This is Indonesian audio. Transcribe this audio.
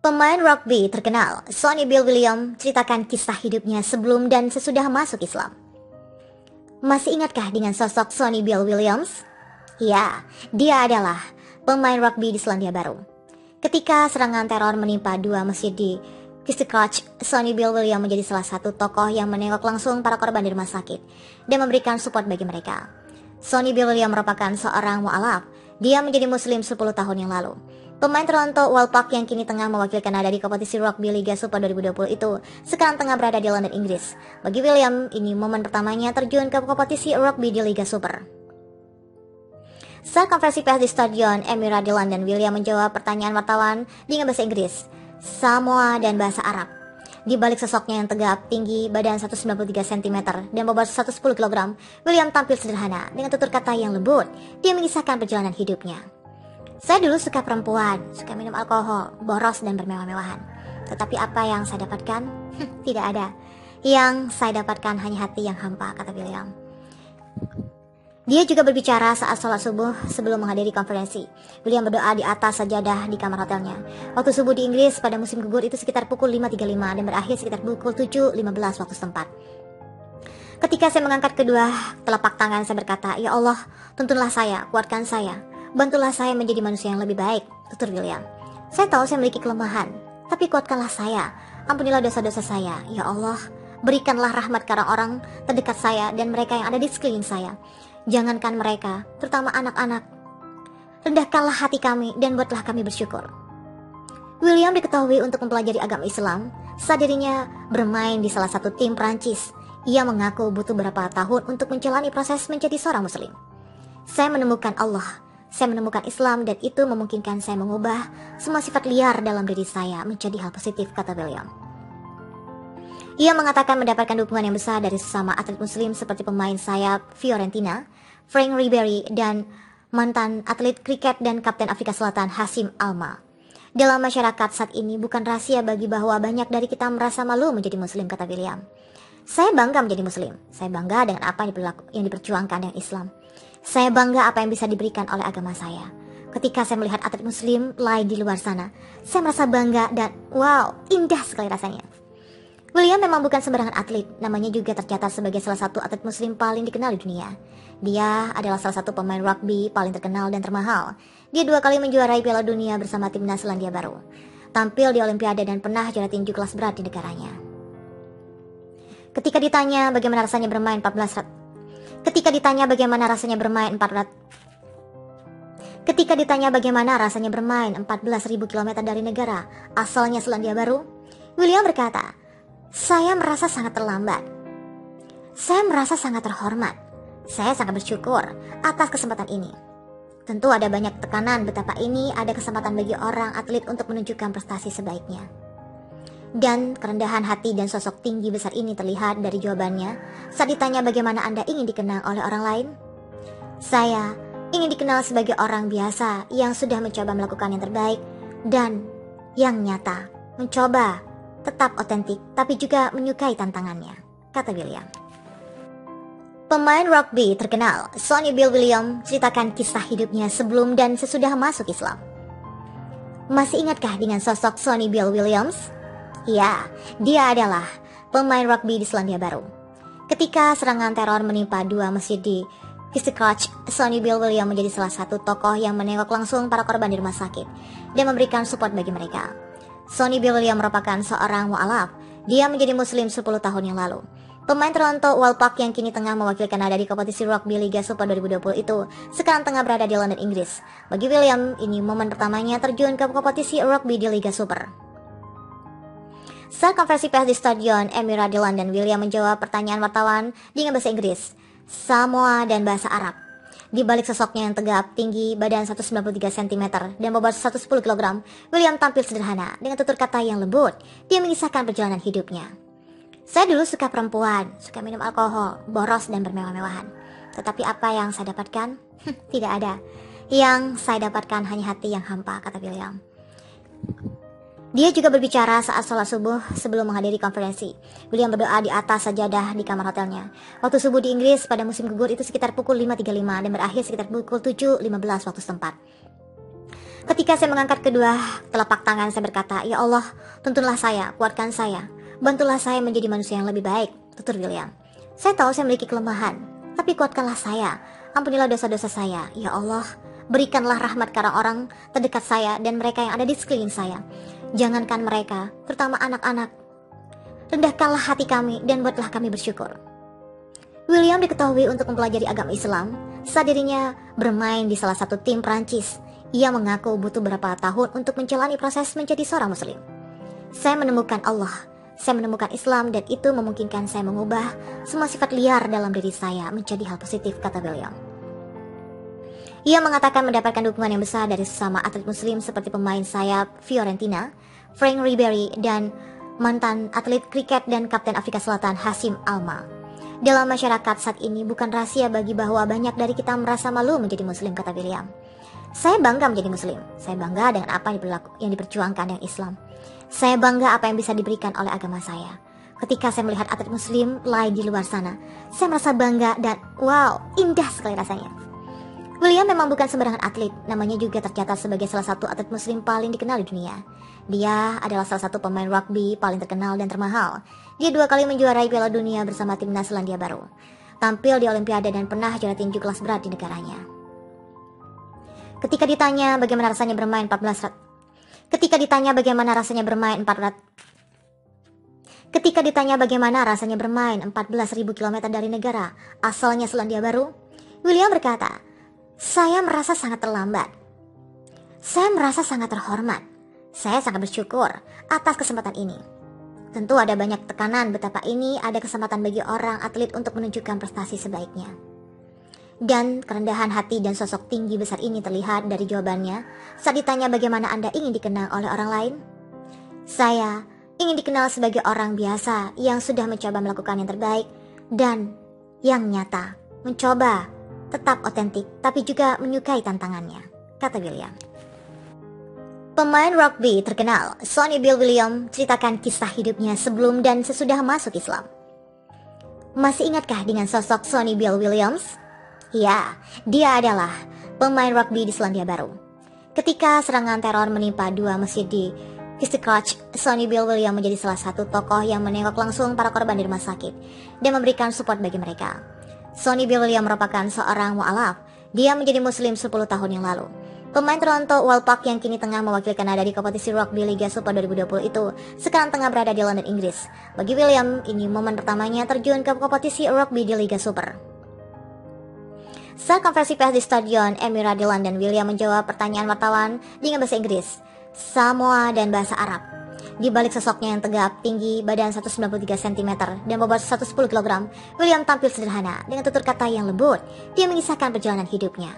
Pemain rugby terkenal Sonny Bill Williams ceritakan kisah hidupnya sebelum dan sesudah masuk Islam. Masih ingatkah dengan sosok Sonny Bill Williams? Ya, dia adalah pemain rugby di Selandia Baru. Ketika serangan teror menimpa dua masjid di Christchurch, Sonny Bill Williams menjadi salah satu tokoh yang menengok langsung para korban di rumah sakit dan memberikan support bagi mereka. Sonny Bill Williams merupakan seorang mu'alaf. Dia menjadi muslim 10 tahun yang lalu. Pemain Toronto Wildpack yang kini tengah mewakili Kanada di kompetisi rugby Liga Super 2020 itu sekarang tengah berada di London, Inggris. Bagi William, ini momen pertamanya terjun ke kompetisi rugby di Liga Super. Saat konferensi pers di Stadion Emirates di London, William menjawab pertanyaan wartawan dengan bahasa Inggris, Samoa, dan bahasa Arab. Di balik sosoknya yang tegap, tinggi, badan 193 cm, dan bobot 110 kg, William tampil sederhana dengan tutur kata yang lembut. Dia mengisahkan perjalanan hidupnya. Saya dulu suka perempuan, suka minum alkohol, boros dan bermewah-mewahan. Tetapi apa yang saya dapatkan? Tidak ada. Yang saya dapatkan hanya hati yang hampa, kata William. Dia juga berbicara saat sholat subuh sebelum menghadiri konferensi. William berdoa di atas sajadah di kamar hotelnya. Waktu subuh di Inggris pada musim gugur itu sekitar pukul 5.35 dan berakhir sekitar pukul 7.15 waktu setempat. Ketika saya mengangkat kedua telapak tangan, saya berkata, Ya Allah, tuntunlah saya, kuatkan saya. Bantulah saya menjadi manusia yang lebih baik, tutur William. Saya tahu saya memiliki kelemahan, tapi kuatkanlah saya. Ampunilah dosa-dosa saya, Ya Allah. Berikanlah rahmat ke orang-orang terdekat saya dan mereka yang ada di sekeliling saya. Jangankan mereka, terutama anak-anak. Rendahkanlah hati kami dan buatlah kami bersyukur. William diketahui untuk mempelajari agama Islam saat dirinya bermain di salah satu tim Prancis. Ia mengaku butuh beberapa tahun untuk menjalani proses menjadi seorang muslim. Saya menemukan Allah, saya menemukan Islam, dan itu memungkinkan saya mengubah semua sifat liar dalam diri saya menjadi hal positif, kata William. Ia mengatakan mendapatkan dukungan yang besar dari sesama atlet muslim seperti pemain sayap Fiorentina, Frank Ribery, dan mantan atlet kriket dan kapten Afrika Selatan Hasim Alma. Dalam masyarakat saat ini bukan rahasia bagi bahwa banyak dari kita merasa malu menjadi muslim, kata William. Saya bangga menjadi muslim. Saya bangga dengan apa yang diperjuangkan dengan Islam. Saya bangga apa yang bisa diberikan oleh agama saya. Ketika saya melihat atlet muslim lain di luar sana, saya merasa bangga dan wow, indah sekali rasanya. William memang bukan sembarangan atlet, namanya juga tercatat sebagai salah satu atlet muslim paling dikenal di dunia. Dia adalah salah satu pemain rugby paling terkenal dan termahal. Dia 2 kali menjuarai Piala Dunia bersama timnas Selandia Baru. Tampil di Olimpiade dan pernah juara tinju kelas berat di negaranya. Ketika ditanya bagaimana rasanya bermain 14.000 km dari negara asalnya Selandia Baru, William berkata, Saya merasa sangat terlambat. Saya merasa sangat terhormat. Saya sangat bersyukur atas kesempatan ini. Tentu ada banyak tekanan betapa ini ada kesempatan bagi orang atlet untuk menunjukkan prestasi sebaiknya. Dan kerendahan hati dan sosok tinggi besar ini terlihat dari jawabannya saat ditanya bagaimana Anda ingin dikenal oleh orang lain. Saya ingin dikenal sebagai orang biasa yang sudah mencoba melakukan yang terbaik dan yang nyata, mencoba tetap otentik tapi juga menyukai tantangannya, kata William. Pemain rugby terkenal Sonny Bill Williams ceritakan kisah hidupnya sebelum dan sesudah masuk Islam. Masih ingatkah dengan sosok Sonny Bill Williams? Ya, dia adalah pemain rugby di Selandia Baru. Ketika serangan teror menimpa dua masjid di Christchurch, Sonny Bill Williams menjadi salah satu tokoh yang menengok langsung para korban di rumah sakit dan memberikan support bagi mereka. Sonny Bill Williams merupakan seorang mu'alaf. Dia menjadi muslim 10 tahun yang lalu. Pemain Toronto Wildpack yang kini tengah mewakili Kanada di kompetisi rugby Liga Super 2020 itu sekarang tengah berada di London, Inggris. Bagi William, ini momen pertamanya terjun ke kompetisi rugby di Liga Super. Saat konferensi pers di Stadion Emirates di London, William menjawab pertanyaan wartawan dengan bahasa Inggris, Samoa, dan bahasa Arab. Di balik sosoknya yang tegap, tinggi, badan 193 cm, dan bobot 110 kg, William tampil sederhana dengan tutur kata yang lembut. Dia mengisahkan perjalanan hidupnya. Saya dulu suka perempuan, suka minum alkohol, boros dan bermewah-mewahan. Tetapi apa yang saya dapatkan? Tidak ada. Yang saya dapatkan hanya hati yang hampa, kata William. Dia juga berbicara saat sholat subuh sebelum menghadiri konferensi. William berdoa di atas sajadah di kamar hotelnya. Waktu subuh di Inggris pada musim gugur itu sekitar pukul 5.35 dan berakhir sekitar pukul 7.15 waktu setempat. Ketika saya mengangkat kedua telapak tangan, saya berkata, "Ya Allah, tuntunlah saya, kuatkan saya, bantulah saya menjadi manusia yang lebih baik," tutur William. "Saya tahu saya memiliki kelemahan, tapi kuatkanlah saya, ampunilah dosa-dosa saya, ya Allah. Berikanlah rahmat ke orang-orang terdekat saya dan mereka yang ada di sekeliling saya. Jangankan mereka, terutama anak-anak. Rendahkanlah hati kami dan buatlah kami bersyukur." William diketahui untuk mempelajari agama Islam saat dirinya bermain di salah satu tim Prancis. Ia mengaku butuh beberapa tahun untuk menjalani proses menjadi seorang muslim. "Saya menemukan Allah, saya menemukan Islam, dan itu memungkinkan saya mengubah semua sifat liar dalam diri saya menjadi hal positif," kata William. Ia mengatakan mendapatkan dukungan yang besar dari sesama atlet muslim seperti pemain sayap Fiorentina, Frank Ribery, dan mantan atlet kriket dan kapten Afrika Selatan Hashim Alma. "Dalam masyarakat saat ini bukan rahasia bagi bahwa banyak dari kita merasa malu menjadi muslim," kata William. "Saya bangga menjadi muslim. Saya bangga dengan apa yang diperjuangkan yang Islam. Saya bangga apa yang bisa diberikan oleh agama saya. Ketika saya melihat atlet muslim lain di luar sana, saya merasa bangga dan wow, indah sekali rasanya." William memang bukan sembarangan atlet, namanya juga tercatat sebagai salah satu atlet muslim paling dikenal di dunia. Dia adalah salah satu pemain rugby paling terkenal dan termahal. Dia 2 kali menjuarai Piala Dunia bersama timnas Selandia Baru, tampil di Olimpiade dan pernah juara tinju kelas berat di negaranya. Ketika ditanya bagaimana rasanya bermain 14.000 km dari negara asalnya Selandia Baru, William berkata, "Saya merasa sangat terlambat. Saya merasa sangat terhormat. Saya sangat bersyukur atas kesempatan ini. Tentu ada banyak tekanan betapa ini ada kesempatan bagi orang atlet untuk menunjukkan prestasi sebaiknya." Dan kerendahan hati dan sosok tinggi besar ini terlihat dari jawabannya saat ditanya bagaimana Anda ingin dikenal oleh orang lain. "Saya ingin dikenal sebagai orang biasa yang sudah mencoba melakukan yang terbaik dan yang nyata, mencoba tetap otentik tapi juga menyukai tantangannya," kata William. Pemain rugby terkenal Sonny Bill Williams ceritakan kisah hidupnya sebelum dan sesudah masuk Islam. Masih ingatkah dengan sosok Sonny Bill Williams? Ya, dia adalah pemain rugby di Selandia Baru. Ketika serangan teror menimpa 2 masjid di Christchurch, Sonny Bill Williams menjadi salah satu tokoh yang menengok langsung para korban di rumah sakit dan memberikan support bagi mereka. Sonny Bill Williams merupakan seorang mu'alaf. Dia menjadi muslim 10 tahun yang lalu. Pemain Toronto Wildpack yang kini tengah mewakili Kanada di kompetisi rugby Liga Super 2020 itu sekarang tengah berada di London, Inggris. Bagi William, ini momen pertamanya terjun ke kompetisi rugby di Liga Super. Saat konferensi pers di Stadion Emirates di London, William menjawab pertanyaan wartawan dengan bahasa Inggris, Samoa, dan bahasa Arab. Di balik sosoknya yang tegap, tinggi, badan 193 cm, dan bobot 110 kg, William tampil sederhana dengan tutur kata yang lembut. Dia mengisahkan perjalanan hidupnya.